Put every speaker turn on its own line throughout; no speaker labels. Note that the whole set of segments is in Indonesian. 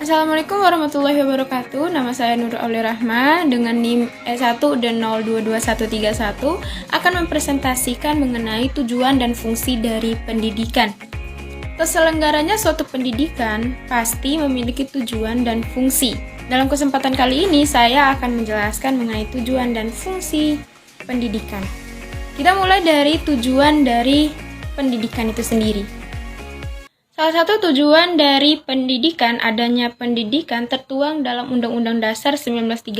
Assalamualaikum warahmatullahi wabarakatuh. Nama saya Nur Aulia Rahma dengan NIM E1 dan 022131 akan mempresentasikan mengenai tujuan dan fungsi dari pendidikan. Terselenggaranya suatu pendidikan pasti memiliki tujuan dan fungsi. Dalam kesempatan kali ini saya akan menjelaskan mengenai tujuan dan fungsi pendidikan. Kita mulai dari tujuan dari pendidikan itu sendiri. Salah satu tujuan dari pendidikan adanya pendidikan tertuang dalam Undang-Undang Dasar 1945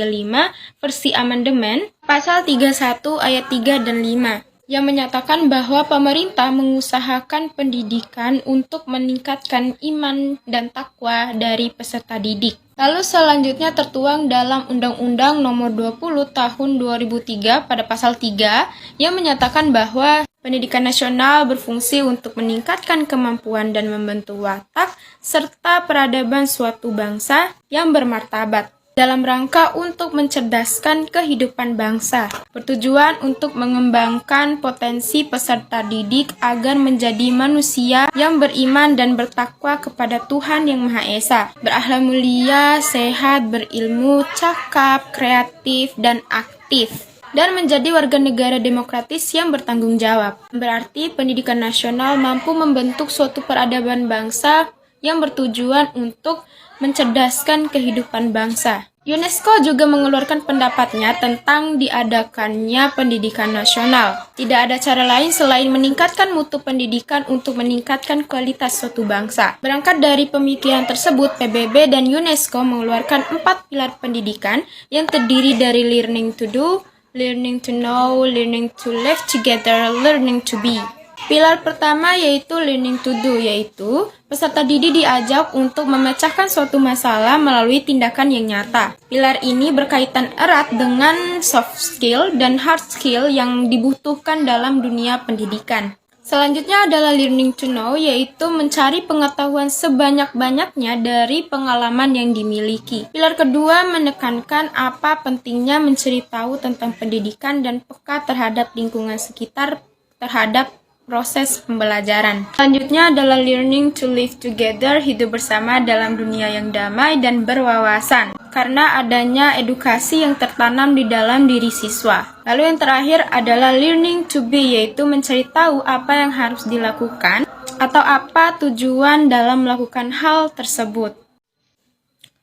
versi amandemen pasal 31 ayat 3 dan 5 yang menyatakan bahwa pemerintah mengusahakan pendidikan untuk meningkatkan iman dan takwa dari peserta didik. Lalu selanjutnya tertuang dalam Undang-Undang Nomor 20 Tahun 2003 pada pasal 3 yang menyatakan bahwa pendidikan nasional berfungsi untuk meningkatkan kemampuan dan membentuk watak serta peradaban suatu bangsa yang bermartabat dalam rangka untuk mencerdaskan kehidupan bangsa, bertujuan untuk mengembangkan potensi peserta didik agar menjadi manusia yang beriman dan bertakwa kepada Tuhan Yang Maha Esa, berakhlak mulia, sehat, berilmu, cakap, kreatif, dan aktif, dan menjadi warga negara demokratis yang bertanggung jawab. Berarti pendidikan nasional mampu membentuk suatu peradaban bangsa yang bertujuan untuk mencerdaskan kehidupan bangsa. UNESCO juga mengeluarkan pendapatnya tentang diadakannya pendidikan nasional. Tidak ada cara lain selain meningkatkan mutu pendidikan untuk meningkatkan kualitas suatu bangsa. Berangkat dari pemikiran tersebut, PBB dan UNESCO mengeluarkan 4 pilar pendidikan yang terdiri dari learning to do, learning to know, learning to live together, learning to be. Pilar pertama yaitu learning to do, yaitu peserta didik diajak untuk memecahkan suatu masalah melalui tindakan yang nyata. Pilar ini berkaitan erat dengan soft skill dan hard skill yang dibutuhkan dalam dunia pendidikan. Selanjutnya adalah learning to know, yaitu mencari pengetahuan sebanyak-banyaknya dari pengalaman yang dimiliki. Pilar kedua menekankan apa pentingnya mencari tahu tentang pendidikan dan peka terhadap lingkungan sekitar terhadap proses pembelajaran. Selanjutnya adalah learning to live together, hidup bersama dalam dunia yang damai dan berwawasan, karena adanya edukasi yang tertanam di dalam diri siswa. Lalu yang terakhir adalah learning to be, yaitu mencari tahu apa yang harus dilakukan atau apa tujuan dalam melakukan hal tersebut.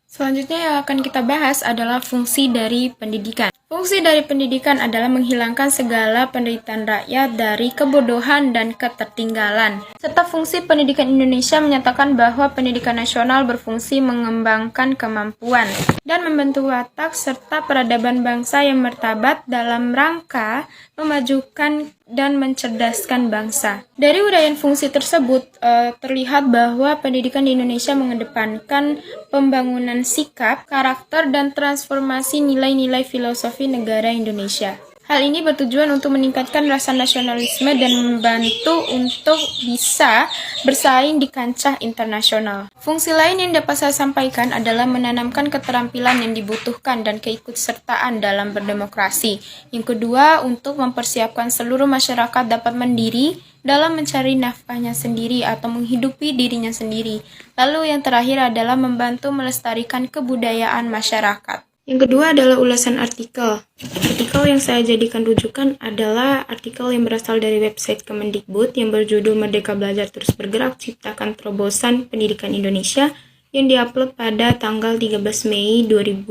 Selanjutnya yang akan kita bahas adalah fungsi dari pendidikan. Fungsi dari pendidikan adalah menghilangkan segala penderitaan rakyat dari kebodohan dan ketertinggalan. Serta fungsi pendidikan Indonesia menyatakan bahwa pendidikan nasional berfungsi mengembangkan kemampuan dan membentuk watak serta peradaban bangsa yang martabat dalam rangka memajukan dan mencerdaskan bangsa. Dari uraian fungsi tersebut terlihat bahwa pendidikan di Indonesia mengedepankan pembangunan sikap, karakter, dan transformasi nilai-nilai filosofi negara Indonesia. Hal ini bertujuan untuk meningkatkan rasa nasionalisme dan membantu untuk bisa bersaing di kancah internasional. Fungsi lain yang dapat saya sampaikan adalah menanamkan keterampilan yang dibutuhkan dan keikutsertaan dalam berdemokrasi. Yang kedua, untuk mempersiapkan seluruh masyarakat dapat mandiri dalam mencari nafkahnya sendiri atau menghidupi dirinya sendiri. Lalu yang terakhir adalah membantu melestarikan kebudayaan masyarakat. Yang kedua adalah ulasan artikel. Artikel yang saya jadikan rujukan adalah artikel yang berasal dari website Kemendikbud yang berjudul Merdeka Belajar Terus Bergerak Ciptakan Terobosan Pendidikan Indonesia yang diupload pada tanggal 13 Mei 2022.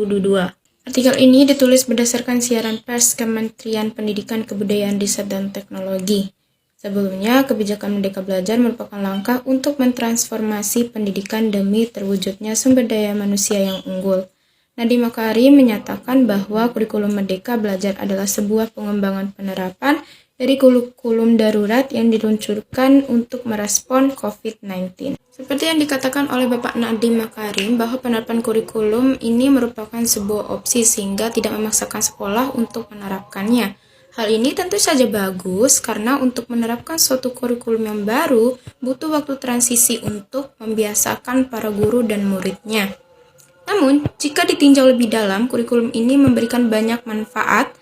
Artikel ini ditulis berdasarkan siaran pers Kementerian Pendidikan, Kebudayaan, Riset, dan Teknologi. Sebelumnya, kebijakan Merdeka Belajar merupakan langkah untuk mentransformasi pendidikan demi terwujudnya sumber daya manusia yang unggul. Nadiem Makarim menyatakan bahwa kurikulum Merdeka Belajar adalah sebuah pengembangan penerapan dari kurikulum darurat yang diluncurkan untuk merespon COVID-19. Seperti yang dikatakan oleh Bapak Nadiem Makarim bahwa penerapan kurikulum ini merupakan sebuah opsi sehingga tidak memaksakan sekolah untuk menerapkannya. Hal ini tentu saja bagus karena untuk menerapkan suatu kurikulum yang baru butuh waktu transisi untuk membiasakan para guru dan muridnya. Namun, jika ditinjau lebih dalam, kurikulum ini memberikan banyak manfaat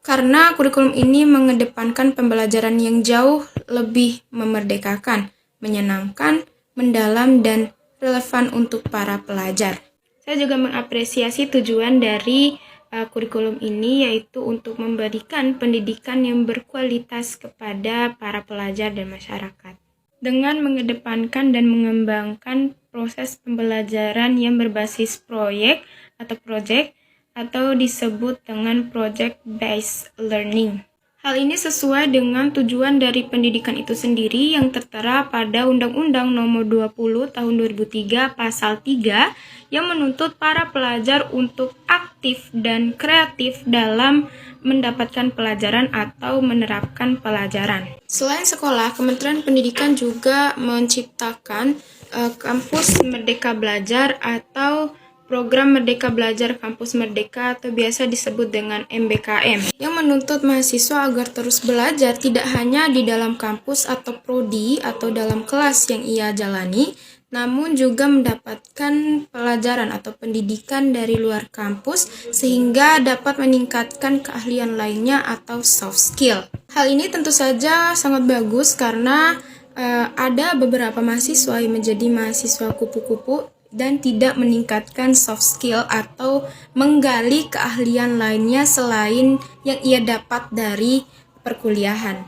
karena kurikulum ini mengedepankan pembelajaran yang jauh lebih memerdekakan, menyenangkan, mendalam, dan relevan untuk para pelajar. Saya juga mengapresiasi tujuan dari kurikulum ini, yaitu untuk memberikan pendidikan yang berkualitas kepada para pelajar dan masyarakat, dengan mengedepankan dan mengembangkan proses pembelajaran yang berbasis proyek atau project, atau disebut dengan project-based learning. Hal ini sesuai dengan tujuan dari pendidikan itu sendiri yang tertera pada Undang-Undang Nomor 20 Tahun 2003 Pasal 3 yang menuntut para pelajar untuk aktif dan kreatif dalam mendapatkan pelajaran atau menerapkan pelajaran. Selain sekolah, Kementerian Pendidikan juga menciptakan Kampus Merdeka Belajar atau Program Merdeka Belajar Kampus Merdeka atau biasa disebut dengan MBKM, yang menuntut mahasiswa agar terus belajar tidak hanya di dalam kampus atau prodi atau dalam kelas yang ia jalani, namun juga mendapatkan pelajaran atau pendidikan dari luar kampus sehingga dapat meningkatkan keahlian lainnya atau soft skill. Hal ini tentu saja sangat bagus karena ada beberapa mahasiswa yang menjadi mahasiswa kupu-kupu dan tidak meningkatkan soft skill atau menggali keahlian lainnya selain yang ia dapat dari perkuliahan.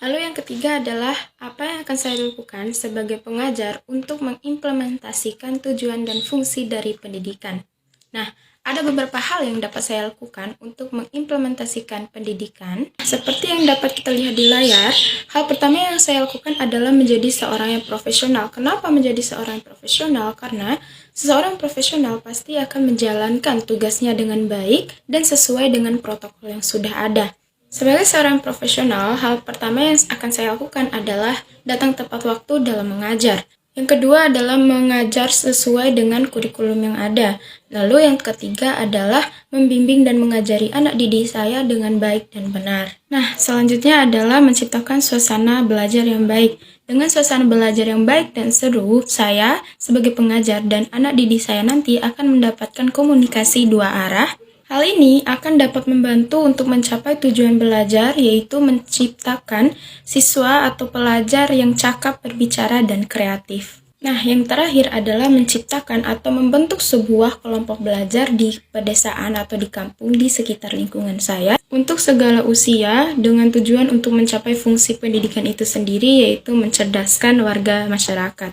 Lalu yang ketiga adalah apa yang akan saya lakukan sebagai pengajar untuk mengimplementasikan tujuan dan fungsi dari pendidikan. Nah, ada beberapa hal yang dapat saya lakukan untuk mengimplementasikan pendidikan. Seperti yang dapat kita lihat di layar, hal pertama yang saya lakukan adalah menjadi seorang yang profesional. Kenapa menjadi seorang yang profesional? Karena seseorang profesional pasti akan menjalankan tugasnya dengan baik dan sesuai dengan protokol yang sudah ada. Sebagai seorang profesional, hal pertama yang akan saya lakukan adalah datang tepat waktu dalam mengajar. Yang kedua adalah mengajar sesuai dengan kurikulum yang ada. Lalu yang ketiga adalah membimbing dan mengajari anak didik saya dengan baik dan benar. Nah, selanjutnya adalah menciptakan suasana belajar yang baik. Dengan suasana belajar yang baik dan seru, saya sebagai pengajar dan anak didik saya nanti akan mendapatkan komunikasi dua arah. Hal ini akan dapat membantu untuk mencapai tujuan belajar, yaitu menciptakan siswa atau pelajar yang cakap berbicara dan kreatif. Nah, yang terakhir adalah menciptakan atau membentuk sebuah kelompok belajar di pedesaan atau di kampung di sekitar lingkungan saya untuk segala usia dengan tujuan untuk mencapai fungsi pendidikan itu sendiri, yaitu mencerdaskan warga masyarakat.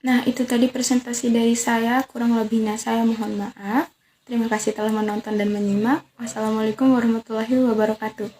Nah, itu tadi presentasi dari saya, kurang lebihnya saya mohon maaf. Terima kasih telah menonton dan menyimak. Wassalamualaikum warahmatullahi wabarakatuh.